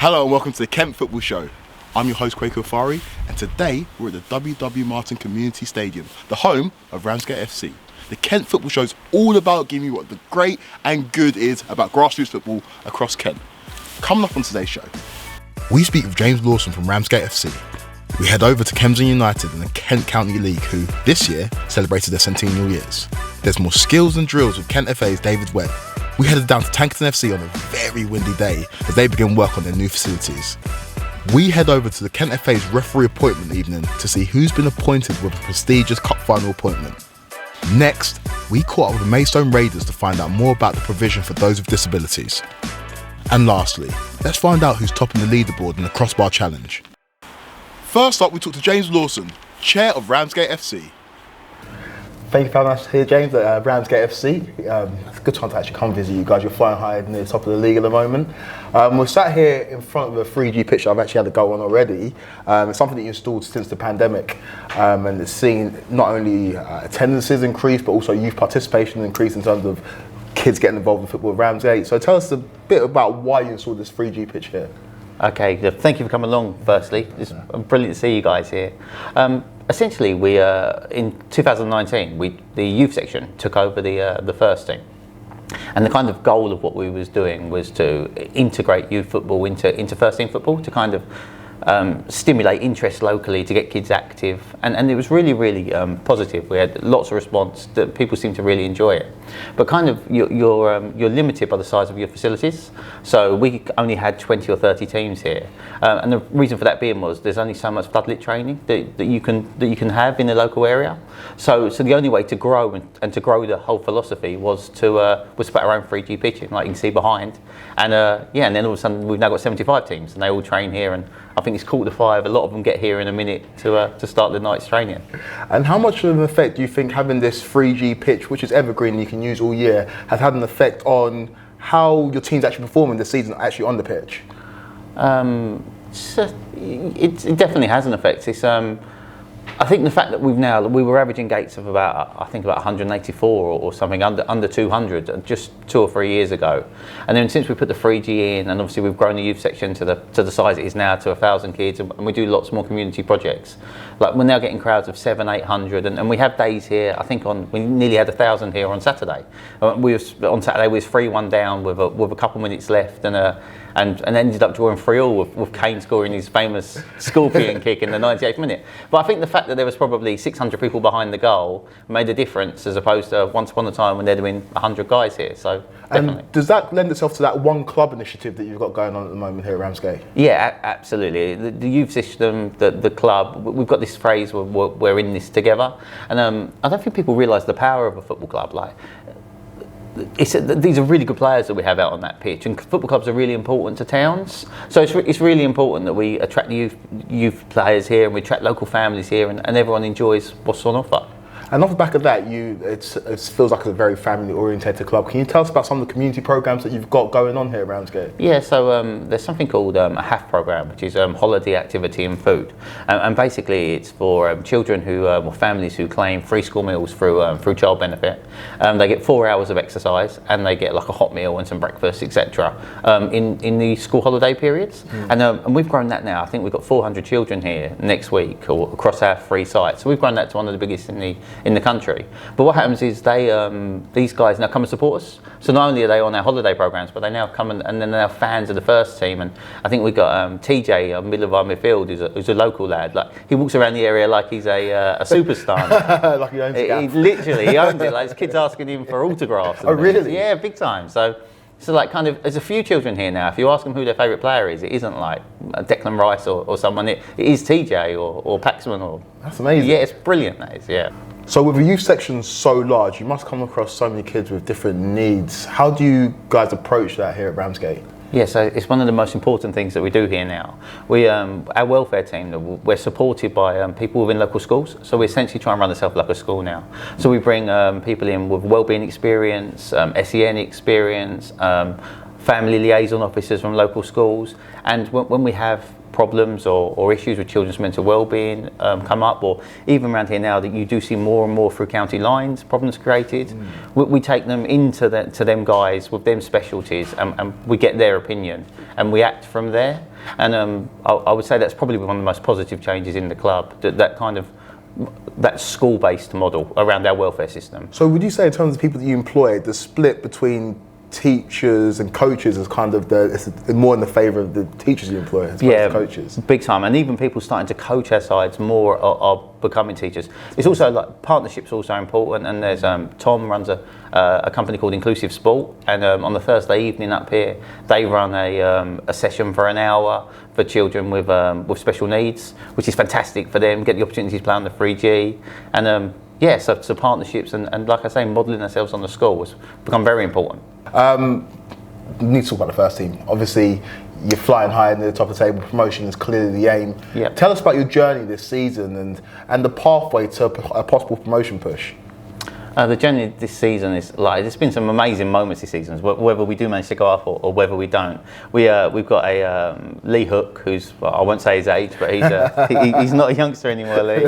Hello and welcome to the Kent Football Show. I'm your host Kweku Afari, and today we're at the W.W. Martin Community Stadium, the home of Ramsgate FC. The Kent Football Show is all about giving you what the great and good is about grassroots football across Kent. Coming up on today's show, we speak with James Lawson from Ramsgate FC. We head over to Kensington United in the Kent County League, who this year celebrated their centennial years. There's more skills and drills with Kent FA's David Webb. We headed down to Tankton FC on a very windy day as they begin work on their new facilities. We head over to the Kent FA's referee appointment evening to see who's been appointed with a prestigious cup final appointment. Next, we caught up with the Maidstone Raiders to find out more about the provision for those with disabilities. And lastly, let's find out who's topping the leaderboard in the Crossbar Challenge. First up, we talked to James Lawson, chair of Ramsgate FC. Thank you for having us here, James, at Ramsgate FC. It's a good time to actually come visit you guys. You're flying high near the top of the league at the moment. We're sat here in front of a 3G pitch I've actually had to go on already. It's something that you installed since the pandemic, and it's seen not only attendances increase, but also youth participation increase in terms of kids getting involved in football at Ramsgate. So tell us a bit about why you installed this 3G pitch here. Okay, thank you for coming along, firstly. It's brilliant to see you guys here. Essentially, we in 2019, the youth section took over the first team. And the kind of goal of what we was doing was to integrate youth football into first team football, to kind of stimulate interest locally, to get kids active, and it was really positive. We had lots of response, that people seemed to really enjoy it. But kind of you're limited by the size of your facilities, so we only had 20 or 30 teams here, and the reason for that being was there's only so much floodlit training that you can have in the local area. So the only way to grow and to grow the whole philosophy was to put our own 3G pitch in, like you can see behind, and and then all of a sudden we've now got 75 teams and they all train here, and I think it's 4:45. A lot of them get here in a minute to start the night's training. And how much of an effect do you think having this 3G pitch, which is evergreen and you can use all year, has had an effect on how your team's actually performing this season actually on the pitch? It definitely has an effect. It's I think the fact that we were averaging gates of about 184 or something under 200 just 2 or 3 years ago, and then since we put the 3G in, and obviously we've grown the youth section to the size it is now, to 1,000 kids, and we do lots more community projects. Like we're now getting crowds of 700-800, and we have days here. I think we nearly had 1,000 here on Saturday. On Saturday we was 3-1 down with a couple minutes left, and ended up drawing 3-3 with Kane scoring his famous scorpion kick in the 98th minute. But I think the fact that there was probably 600 people behind the goal made a difference, as opposed to once upon a time when there'd have been 100 guys here. So definitely. And does that lend itself to that one club initiative that you've got going on at the moment here at Ramsgate? Yeah, absolutely. The youth system, the club, we've got this phrase where we're in this together, and I don't think people realise the power of a football club. Like, these are really good players that we have out on that pitch, and football clubs are really important to towns. So it's really important that we attract the youth players here, and we attract local families here, and everyone enjoys what's on offer. And off the back of that, it feels like it's a very family-orientated club. Can you tell us about some of the community programs that you've got going on here at Ramsgate? Yeah, so there's something called a HAF program, which is Holiday Activity and Food, and basically it's for children or families who claim free school meals through child benefit. They get 4 hours of exercise, and they get like a hot meal and some breakfast, etc. In the school holiday periods, and we've grown that now. I think we've got 400 children here next week, or across our 3 sites. So we've grown that to one of the biggest in the country. But what happens is these guys now come and support us. So not only are they on our holiday programs, but they now come and then they're fans of the first team. And I think we've got TJ, middle of our midfield, who's a local lad. Like, he walks around the area like he's a superstar. Like he owns it. He owns it. Like, there's kids asking him for autographs. Oh, really? Yeah, big time. So like, kind of, there's a few children here now. If you ask them who their favourite player is, it isn't like Declan Rice or someone. It is TJ or Paxman or. That's amazing. Yeah, it's brilliant. That is. Yeah. So with a youth section so large, you must come across so many kids with different needs. How do you guys approach that here at Ramsgate? Yeah, so it's one of the most important things that we do here now. Our welfare team, we're supported by people within local schools, so we essentially try and run ourselves like a school now. So we bring people in with wellbeing experience, SEN experience, family liaison officers from local schools, and when we have problems or issues with children's mental well-being come up, or even around here now that you do see more and more through county lines problems created, we take them into to them guys with them specialties, and we get their opinion and we act from there. And I would say that's probably one of the most positive changes in the club, that school-based model around our welfare system. So would you say, in terms of people that you employ, the split between teachers and coaches is kind of it's more in the favour of the teachers you employ as opposed to coaches? Big time. And even people starting to coach our sides more are becoming teachers. It's also like partnerships also important, and there's Tom runs a company called Inclusive Sport, and on the Thursday evening up here they run a session for an hour for children with special needs, which is fantastic for them, get the opportunity to play on the 3G, and so partnerships and like I say, modelling ourselves on the school has become very important. We need to talk about the first team. Obviously, you're flying high near the top of the table. Promotion is clearly the aim. Yep. Tell us about your journey this season and the pathway to a possible promotion push. The journey this season is there's been some amazing moments this season, whether we do manage to go up or whether we don't. We've got a Lee Hook, who's, I won't say his age, but he's not a youngster anymore, Lee.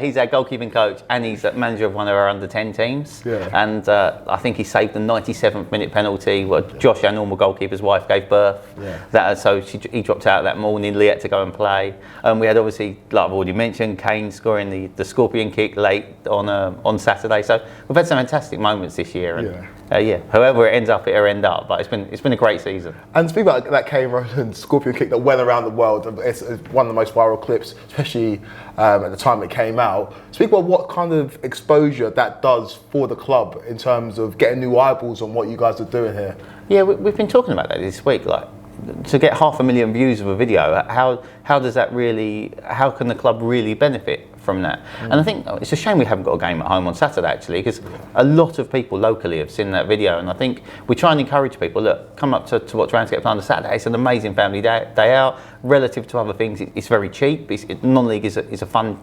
He's our goalkeeping coach, and he's manager of one of our under-10 teams. Yeah. And I think he saved the 97th minute penalty where Josh, our normal goalkeeper's wife, gave birth. Yeah. He dropped out that morning. Lee had to go and play. We had, obviously, like I've already mentioned, Kane scoring the scorpion kick late on Saturday. So we've had some fantastic moments this year, and however it ends up, it'll end up. But it's been a great season. And speaking about that Kane Rowland scorpion kick that went around the world, it's one of the most viral clips, especially at the time it came out. Speak about what kind of exposure that does for the club in terms of getting new eyeballs on what you guys are doing here. Yeah, we've been talking about that this week. To get 500,000 views of a video, how does that really? How can the club really benefit from that? And I think it's a shame we haven't got a game at home on Saturday, actually, because a lot of people locally have seen that video, and I think we try and encourage people, look, come up to watch Ramsgate play on Saturday. It's an amazing family day out. Relative to other things, it's very cheap. Non-league is a fun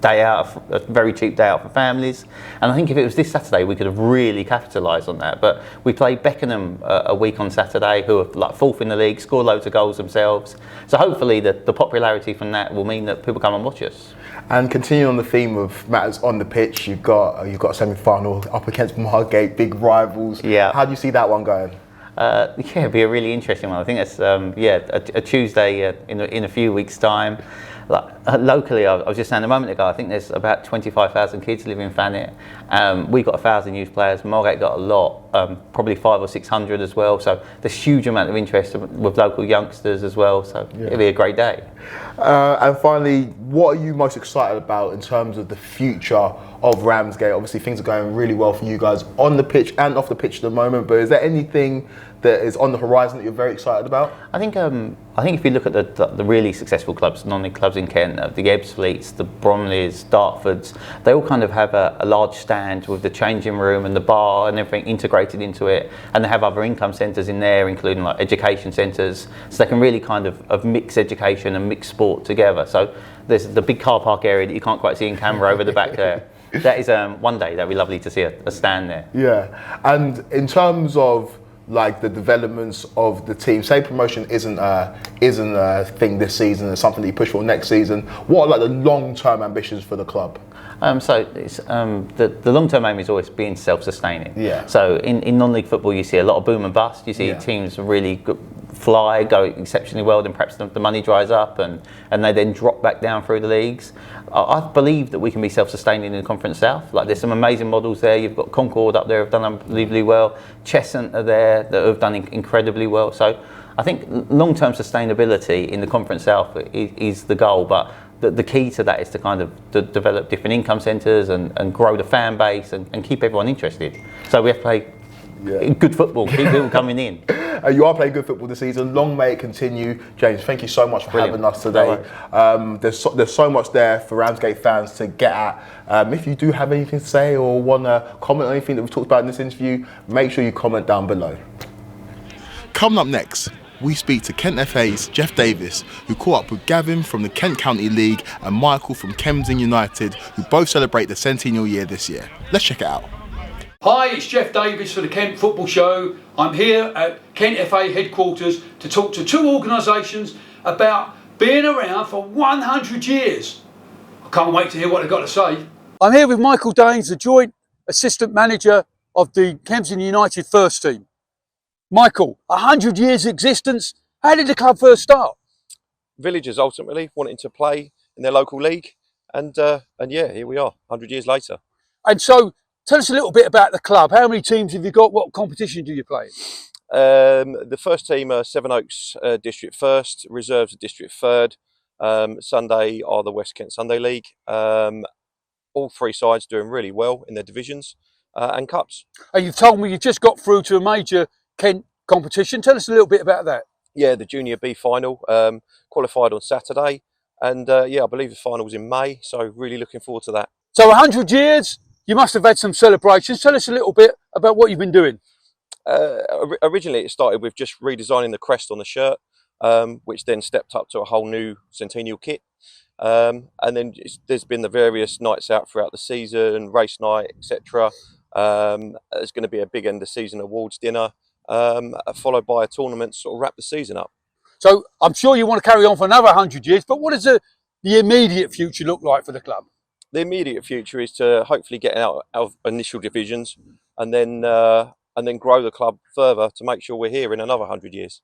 day out, a very cheap day out for families, and I think if it was this Saturday we could have really capitalised on that. But we played Beckenham a week on Saturday, who are fourth in the league, score loads of goals themselves, so hopefully the popularity from that will mean that people come and watch us. And continuing on the theme of matters on the pitch, you've got a semi-final up against Margate, big rivals. Yeah. How do you see that one going? It'd be a really interesting one. I think it's a Tuesday in a few weeks' time. Locally, I was just saying a moment ago, I think there's about 25,000 kids living in Thanet. We've got 1,000 youth players. Margate got a lot, probably 500 or 600 as well. So there's huge amount of interest with local youngsters as well. So it'll be a great day. And finally, what are you most excited about in terms of the future of Ramsgate? Obviously, things are going really well for you guys on the pitch and off the pitch at the moment. But is there anything that is on the horizon that you're very excited about? I think if you look at the really successful clubs, non-league clubs in Kent, the Ebbsfleets, the Bromleys, Dartfords, they all kind of have a large stand with the changing room and the bar and everything integrated into it, and they have other income centres in there, including like education centres, so they can really kind of mix education and mix sport together. So there's the big car park area that you can't quite see in camera over the back there. That is one day that'd be lovely to see a stand there. Yeah, and in terms of like the developments of the team, say promotion isn't a thing this season, it's something that you push for next season. What are like the long-term ambitions for the club? So it's, the long-term aim is always being self-sustaining. Yeah. So in non-league football, you see a lot of boom and bust. You see teams really go exceptionally well, then perhaps the money dries up and they then drop back down through the leagues. I believe that we can be self-sustaining in the Conference South. Like there's some amazing models there. You've got Concord up there who've done unbelievably well. Cheshunt are there that have done incredibly well. So I think long-term sustainability in the Conference South is the goal, but the key to that is to kind of develop different income centres and grow the fan base and keep everyone interested. So we have to play good football, keep people coming in. You are playing good football this season. Long may it continue. James, thank you so much for having us today. There's so much there for Ramsgate fans to get at. If you do have anything to say or want to comment on anything that we've talked about in this interview, make sure you comment down below. Coming up next, we speak to Kent FA's Jeff Davis, who caught up with Gavin from the Kent County League and Michael from Kemsing United, who both celebrate the centennial year this year. Let's check it out. Hi, it's Jeff Davis for the Kent Football Show. I'm here at Kent FA headquarters to talk to two organisations about been around for 100 years. I can't wait to hear what they've got to say. I'm here with Michael Daines, the joint assistant manager of the Kensington United first team. Michael, 100 years existence. How did the club first start? Villagers ultimately wanting to play in their local league, and yeah, here we are 100 years later. And so, tell us a little bit about the club. How many teams have you got? What competition do you play in? The first team are Sevenoaks District First, Reserves are District Third. Sunday are the West Kent Sunday League. All three sides doing really well in their divisions and cups. And you've told me you've just got through to a major Kent competition. Tell us a little bit about that. Yeah, the Junior B final, qualified on Saturday, and yeah, I believe the final was in May, so really looking forward to that. So 100 years, you must have had some celebrations. Tell us a little bit about what you've been doing. Originally it started with just redesigning the crest on the shirt, which then stepped up to a whole new centennial kit. And then there's been the various nights out throughout the season, race night, etc. There's going to be a big end of season awards dinner, followed by a tournament to sort of wrap the season up. So I'm sure you want to carry on for another 100 years, but what does the immediate future look like for the club? The immediate future is to hopefully get out of initial divisions and then grow the club further to make sure we're here in another 100 years.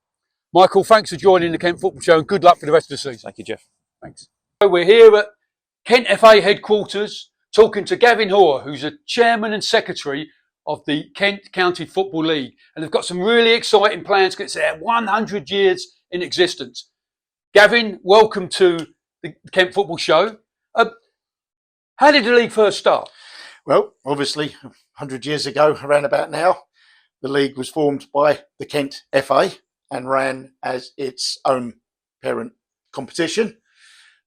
Michael, thanks for joining the Kent Football Show and good luck for the rest of the season. Thank you, Jeff. Thanks. We're here at Kent FA headquarters talking to Gavin Hoare, who's a chairman and secretary of the Kent County Football League. And they've got some really exciting plans because it's 100 years in existence. Gavin, welcome to the Kent Football Show. How did the league first start? Well, obviously, 100 years ago, around about now, the league was formed by the Kent FA and ran as its own parent competition.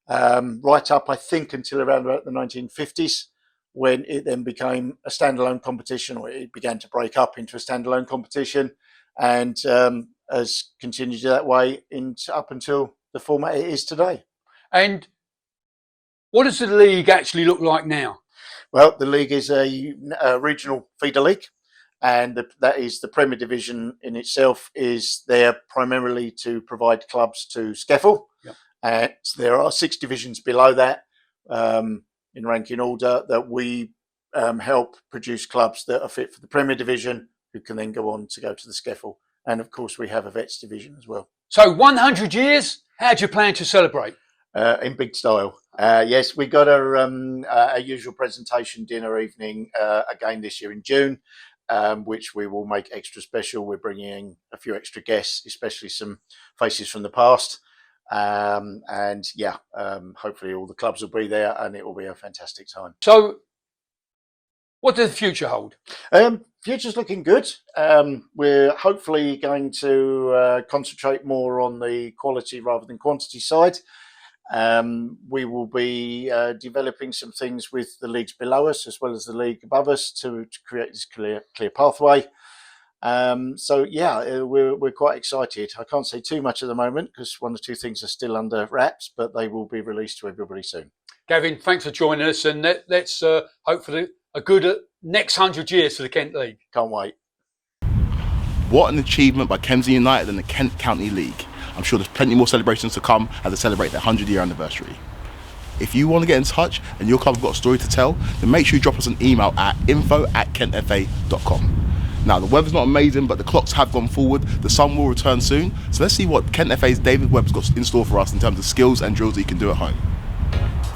Right up, I think, until around about the 1950s, when it then became a standalone competition, or it began to break up into a standalone competition, and has continued that way up until the format it is today. And what does the league actually look like now? Well, the league is a regional feeder league, and that is the Premier Division in itself is there primarily to provide clubs to SCEFL. Yep. And there are 6 divisions below that in ranking order that we help produce clubs that are fit for the Premier Division who can then go on to go to the SCEFL. And of course, we have a Vets division as well. So 100 years, how do you plan to celebrate? In big style. Yes, we got a usual presentation dinner evening again this year in June, which we will make extra special. We're bringing in a few extra guests, especially some faces from the past. And yeah, hopefully all the clubs will be there and it will be a fantastic time. So what does the future hold? Future's looking good. We're hopefully going to concentrate more on the quality rather than quantity side. We will be developing some things with the leagues below us as well as the league above us to create this clear pathway. So yeah, we're quite excited. I can't say too much at the moment because 1 or 2 things are still under wraps, but they will be released to everybody soon. Gavin, thanks for joining us, and let's hope for a good next 100 years for the Kent League. Can't wait. What an achievement by Kemsing United and the Kent County League. I'm sure there's plenty more celebrations to come as they celebrate their 100-year anniversary. If you want to get in touch and your club's got a story to tell, then make sure you drop us an email at info@kentfa.com. Now, the weather's not amazing, but the clocks have gone forward. The sun will return soon. So let's see what Kent FA's David Webb's got in store for us in terms of skills and drills that you can do at home.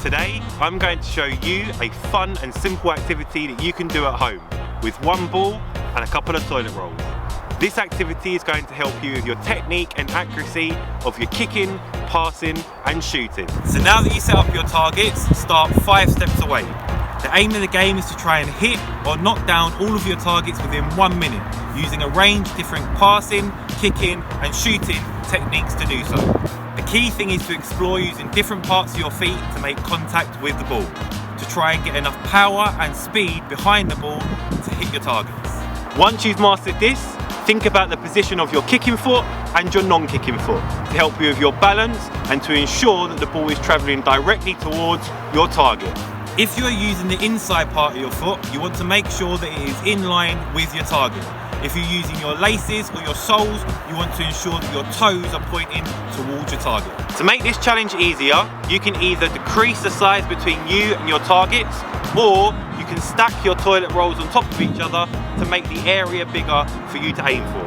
Today, I'm going to show you a fun and simple activity that you can do at home with 1 ball and a couple of toilet rolls. This activity is going to help you with your technique and accuracy of your kicking, passing and shooting. So now that you set up your targets, start 5 steps away. The aim of the game is to try and hit or knock down all of your targets within 1 minute, using a range of different passing, kicking and shooting techniques to do so. The key thing is to explore using different parts of your feet to make contact with the ball, to try and get enough power and speed behind the ball to hit your targets. Once you've mastered this, think about the position of your kicking foot and your non-kicking foot to help you with your balance and to ensure that the ball is travelling directly towards your target. If you are using the inside part of your foot, you want to make sure that it is in line with your target. If you're using your laces or your soles, you want to ensure that your toes are pointing towards your target. To make this challenge easier, you can either decrease the size between you and your targets, or you can stack your toilet rolls on top of each other to make the area bigger for you to aim for.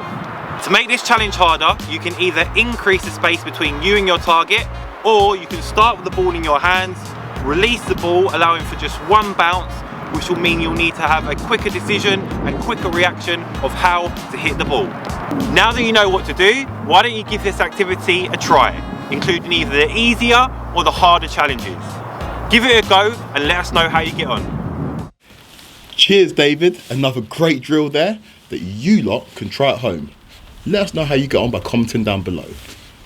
To make this challenge harder, you can either increase the space between you and your target, or you can start with the ball in your hands, release the ball, allowing for just one bounce, which will mean you'll need to have a quicker decision and quicker reaction of how to hit the ball. Now that you know what to do, why don't you give this activity a try, including either the easier or the harder challenges. Give it a go and let us know how you get on. Cheers, David. Another great drill there that you lot can try at home. Let us know how you get on by commenting down below.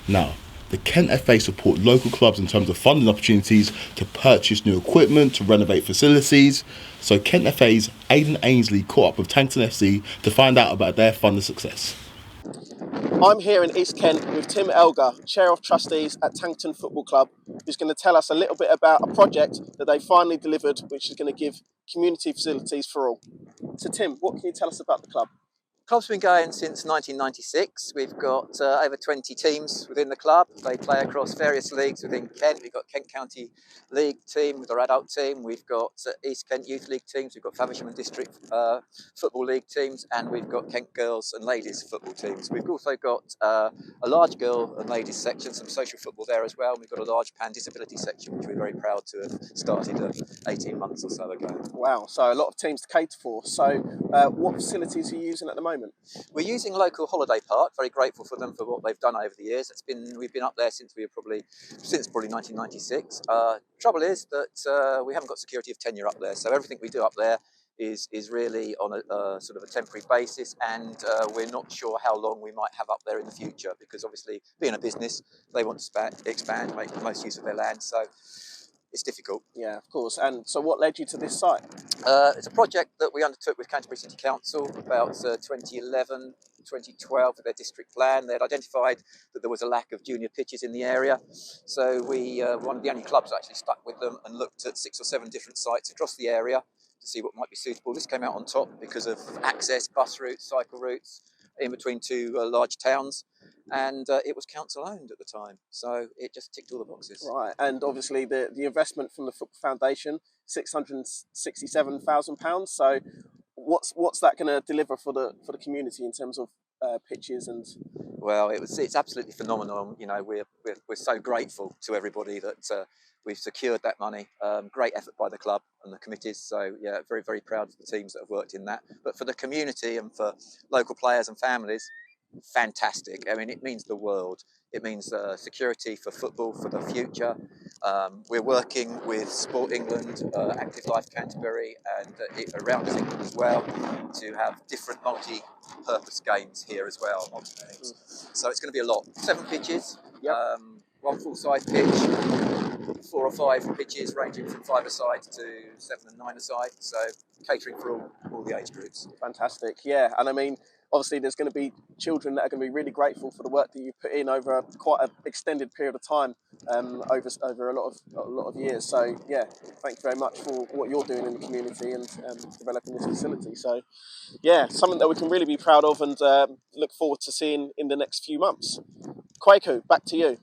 Now, the Kent FA support local clubs in terms of funding opportunities to purchase new equipment, to renovate facilities. So Kent FA's Aidan Ainsley caught up with Tankton FC to find out about their funding success. I'm here in East Kent with Tim Elgar, Chair of Trustees at Tankton Football Club, who's going to tell us a little bit about a project that they finally delivered, which is going to give community facilities for all. So Tim, what can you tell us about the club? The club's been going since 1996. We've got over 20 teams within the club. They play across various leagues within Kent. We've got Kent County League team with our adult team. We've got East Kent Youth League teams. We've got Faversham and District Football League teams. And we've got Kent Girls and Ladies football teams. We've also got a large girl and ladies section, some social football there as well. And we've got a large pan disability section, which we're very proud to have started 18 months or so ago. Wow, so a lot of teams to cater for. So what facilities are you using at the moment? We're using local holiday park. Very grateful for them for what they've done over the years. We've been up there since probably 1996. Trouble is that we haven't got security of tenure up there, so everything we do up there is really on a sort of a temporary basis, and we're not sure how long we might have up there in the future, because obviously being a business, they want to expand, make the most use of their land. So it's difficult. Yeah, of course. And so what led you to this site? It's a project that we undertook with Canterbury City Council about 2011, 2012 with their district plan. They'd identified that there was a lack of junior pitches in the area. So we, one of the only clubs actually stuck with them and looked at 6 or 7 different sites across the area to see what might be suitable. This came out on top because of access, bus routes, cycle routes in between 2 large towns. And it was council owned at the time, so it just ticked all the boxes. Right, and obviously the investment from the Football Foundation, £667,000. So what's that going to deliver for the community in terms of pitches and? Well, it's absolutely phenomenal. You know, we're so grateful to everybody that we've secured that money. Great effort by the club and the committees. So yeah, very, very proud of the teams that have worked in that. But for the community and for local players and families, fantastic. I mean, it means the world. It means security for football for the future. We're working with Sport England, Active Life Canterbury, and around England as well, to have different multi-purpose games here as well. So it's going to be a lot. 7 pitches, yep. 1 full-size pitch, 4 or 5 pitches ranging from 5-a-side to 7 and 9-a-side. So catering for all the age groups. Fantastic, yeah. And I mean, obviously there's going to be children that are going to be really grateful for the work that you put in over quite an extended period of time, over a lot of years. So yeah, thank you very much for what you're doing in the community and developing this facility. So yeah, something that we can really be proud of and look forward to seeing in the next few months. Kweku, back to you.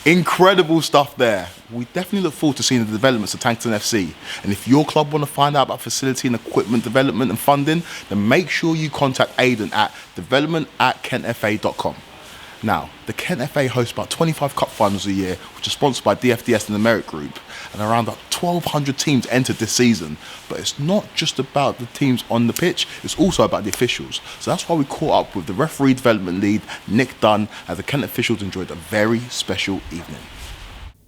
Incredible stuff there. We definitely look forward to seeing the developments of Tankton FC. And if your club want to find out about facility and equipment development and funding, then make sure you contact Aidan at development@kentfa.com. Now, the Kent FA hosts about 25 cup finals a year, which are sponsored by DFDS and the Merit Group, and around 1,200 teams entered this season. But it's not just about the teams on the pitch, it's also about the officials. So that's why we caught up with the referee development lead, Nick Dunn, as the Kent officials enjoyed a very special evening.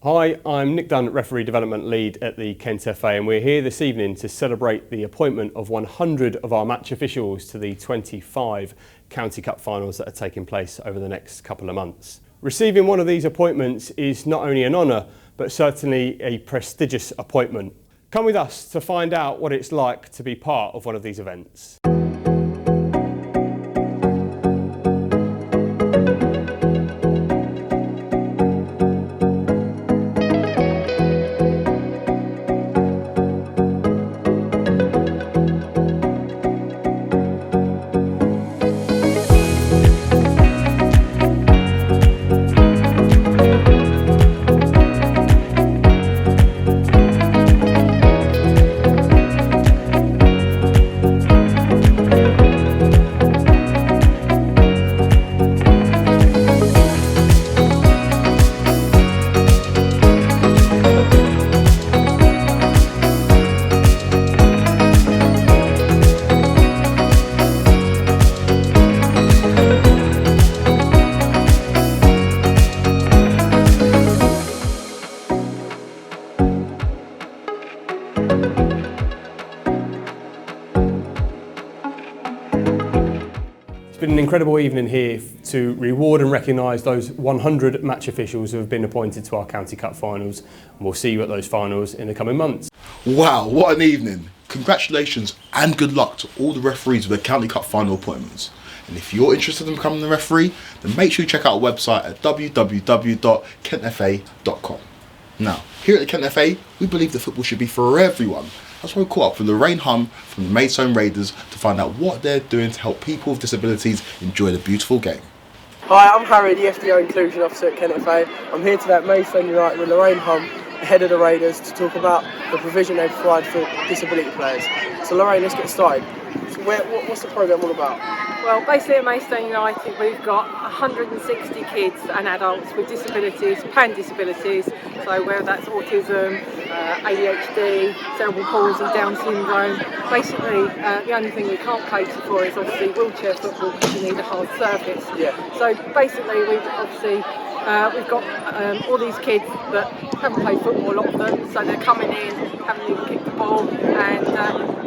Hi, I'm Nick Dunn, referee development lead at the Kent FA, and we're here this evening to celebrate the appointment of 100 of our match officials to the 25 County Cup finals that are taking place over the next couple of months. Receiving one of these appointments is not only an honour, but certainly a prestigious appointment. Come with us to find out what it's like to be part of one of these events. been an incredible evening here to reward and recognise those 100 match officials who have been appointed to our County Cup finals, and we'll see you at those finals in the coming months. Wow, what an evening. Congratulations and good luck to all the referees with their County Cup final appointments. And if you're interested in becoming a referee, then make sure you check out our website at www.kentfa.com. Now, here at the Kent FA, we believe that football should be for everyone. That's why we caught up with Lorraine Hum from the Maidstone Raiders to find out what they're doing to help people with disabilities enjoy the beautiful game. Hi, I'm Harry, the FDO Inclusion Officer at Kent FA. I'm here today at Maidstone United with Lorraine Hum, the head of the Raiders, to talk about the provision they provide for disability players. So Lorraine, let's get started. So what's the programme all about? Well, basically at Maidstone United we've got 160 kids and adults with disabilities, pan disabilities, so whether that's autism, ADHD, cerebral palsy, Down syndrome. Basically the only thing we can't cater for is obviously wheelchair football because you need a hard surface. Yeah. So basically we've got all these kids that haven't played football, a lot of them, so they're coming in, haven't even kicked the ball, and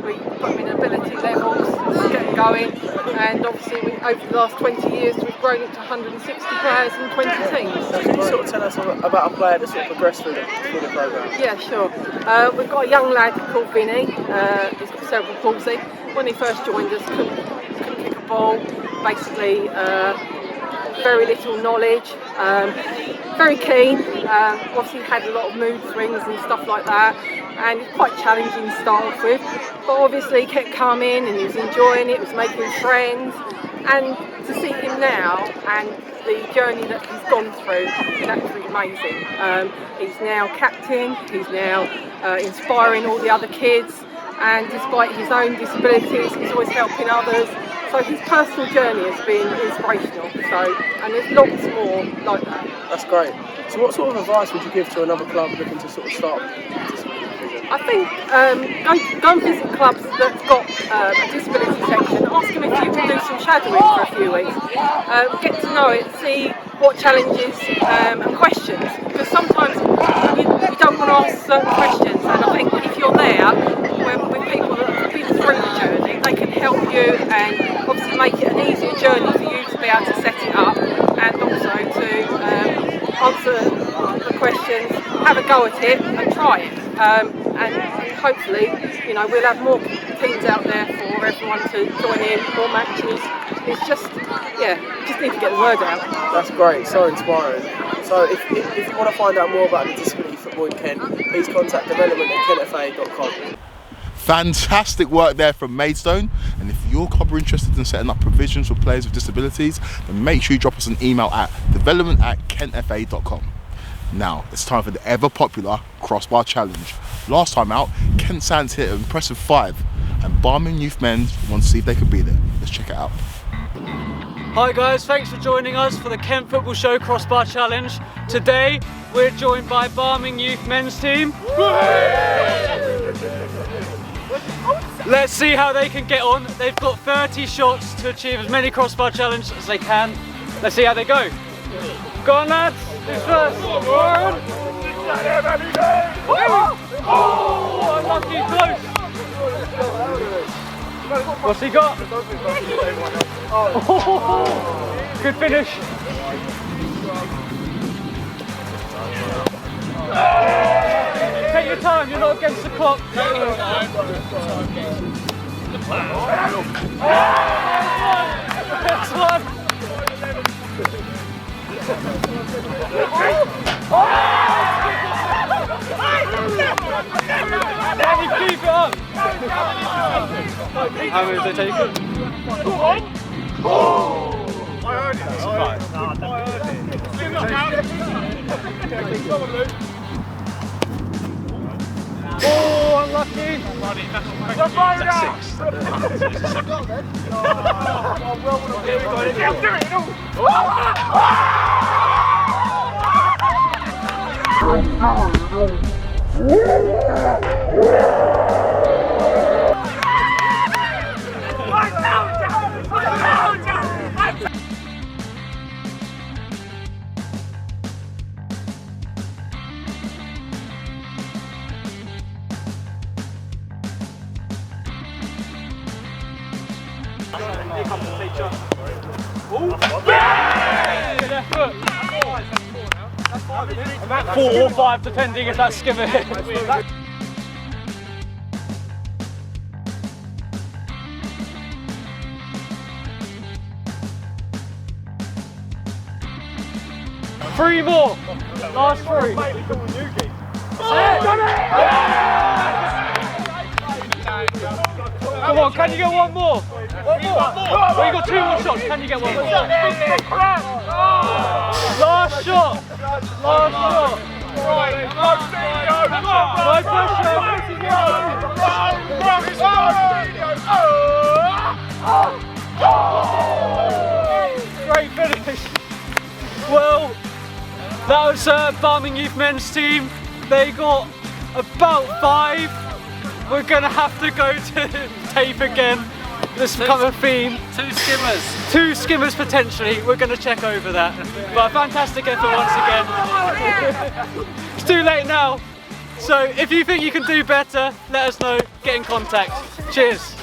we put them in ability levels, get them going, and obviously over the last 20 years we've grown it to 160 players and 20 teams. So can you sort of tell us about a player that sort of progressed through the programme? Yeah, sure. We've got a young lad called Vinny, he's got cerebral palsy. When he first joined us, couldn't kick a ball, basically very little knowledge, very keen, obviously had a lot of mood swings and stuff like that, and it's quite challenging to start off with, but obviously he kept coming and he was enjoying it, was making friends, and to see him now and the journey that he's gone through is absolutely amazing. He's now captain, he's now inspiring all the other kids, and despite his own disabilities he's always helping others. So his personal journey has been inspirational, and there's lots more like that. That's great. So what sort of advice would you give to another club looking to sort of start disability provision? I think go and visit clubs that's got a disability section, ask them if you can do some shadowing for a few weeks, get to know it, see what challenges and questions, because sometimes you don't want to ask certain questions, and I think if you're there with people that have been through the journey, they can help you and obviously make it an easier journey for you to be able to set it up, and also to answer the questions, have a go at it and try it, and hopefully we'll have more teams out there for everyone to join in, more matches. It's just need to get the word out. That's great, so inspiring. So if you want to find out more about the disability football in Kent, please contact development@kentfa.com. Fantastic work there from Maidstone, and if your club are interested in setting up provisions for players with disabilities, then make sure you drop us an email at development@kentfa.com. Now it's time for the ever popular Crossbar Challenge. Last time out, Kent Sands hit an impressive 5, and Barming Youth Men want to see if they can be there. Let's check it out. Hi guys, thanks for joining us for the Kent Football Show Crossbar Challenge. Today we're joined by Barming Youth Men's team. Let's see how they can get on. They've got 30 shots to achieve as many crossbar challenges as they can. Let's see how they go. Go on lads, who's first? Warren. Oh, unlucky, close. What's he got? Oh, good finish. Take your time, you're not against the clock. Next one. Danny, keep it up. How many have they taken? I heard it. Oh, unlucky. Here comes the teacher. Good effort. 4 or 5 depending if that skimmer hit. 3 more. Last 3. Come on, can you get 1 more? Well, you got 2 more shots. Can you get 1 more? Last shot. Last shot. No pressure. Great finish. Well, that was Barming Youth men's team. They got about 5. We're going to have to go to tape again. This has become a theme. 2 skimmers. 2 skimmers potentially. We're going to check over that. But a fantastic effort once again. It's too late now. So if you think you can do better, let us know. Get in contact. Cheers.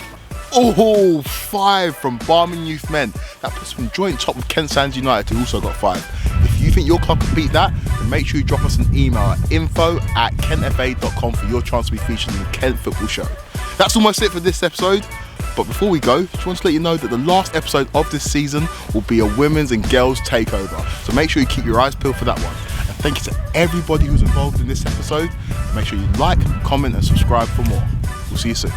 Oh, 5 from Barming Youth Men. That puts them joint top with Kensington United, who also got 5. If you think your club can beat that, then make sure you drop us an email at info@kentfa.com for your chance to be featured in the Kent Football Show. That's almost it for this episode. But before we go, just want to let you know that the last episode of this season will be a women's and girls takeover. So make sure you keep your eyes peeled for that one. And thank you to everybody who's involved in this episode. Make sure you like, comment and subscribe for more. We'll see you soon.